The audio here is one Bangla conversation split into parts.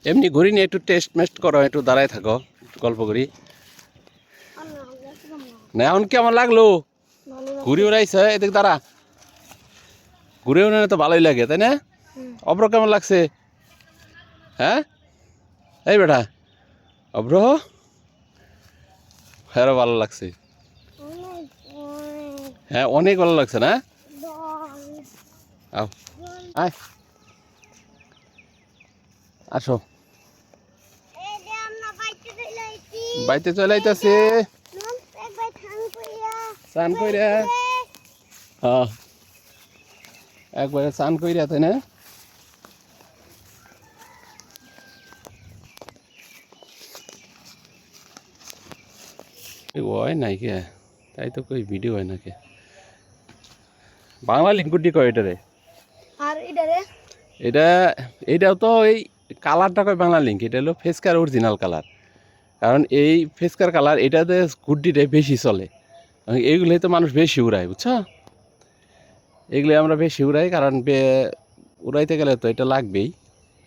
এমনি ঘুরি নিয়ে একটু টেস্ট মেস্ট করো, একটু দাঁড়ায় থাকো, একটু গল্প করি। না এখন কেমন লাগলো? ঘুরি উড়াইছে, এদিকে দাঁড়া। ঘুরে উড়ানো তো ভালোই লাগে, তাই না? অব্র কেমন লাগছে? হ্যাঁ এই বেটা অব্র, হ্যাঁ ভালো লাগছে। হ্যাঁ অনেক ভালো লাগছে না? আও আয় আসো, বাইতে চলে আইতাছে। চান কইরা, হ্যাঁ একবারে চান কইরা, তাই না? হয় নাই কে, তাই তো কই ভিডিও হয় না কে। বাংলা লিঙ্কুটি কয় এটারে? আর এটারে এটা এইটাও তো এই কালারটা কয় বাংলা লিঙ্ক, এটা হলো ফেসকার অরিজিনাল কালার। কারণ এই ফেসকার কালার এটাতে গুড্ডিটাই বেশি চলে, এইগুলোই তো মানুষ বেশি উড়ায়, বুঝছো? এগুলো আমরা বেশি উড়াই, কারণ উড়াইতে গেলে তো এটা লাগবেই,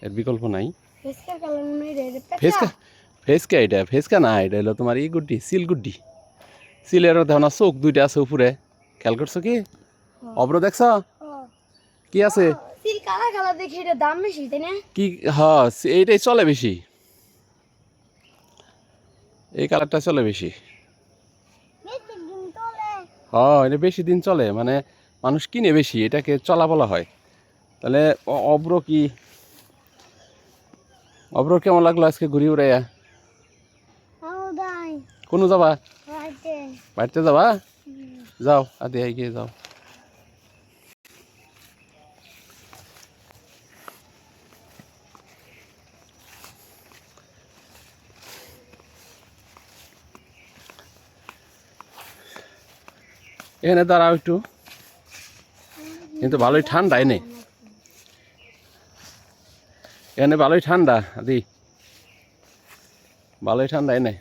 এর বিকল্প নাই। ফেসকার কালার মনে রে ফেসকা, ফেসকা এটা ফেসকা না, এটা হলো তোমার এই গুড্ডি, সিল গুড্ডি। সিলের দেখো না চোখ দুইটা আছে উপরে, খেয়াল করছো কি? অব্র দেখছ কি আছে? সিল কালার কালার দেখি এটা দাম বেশি, তাই না? কি হ্যাঁ এইটাই চলে বেশি, এই কালারটা চলে বেশি। হ্যাঁ এটা বেশি দিন চলে, মানে মানুষ কিনে বেশি, এটাকে চলা বলা হয়। তাহলে অব্র কি, অব্র কেমন লাগলো আজকে ঘুরি উড়াইয়া? কোনো যাবা? বাড়িতে যাবা? যাও আদি এগিয়ে যাও। এখানে দাঁড়াও একটু, কিন্তু ভালোই ঠান্ডা এনে, এখানে ভালোই ঠান্ডা আদি, ভালোই ঠান্ডা এনে।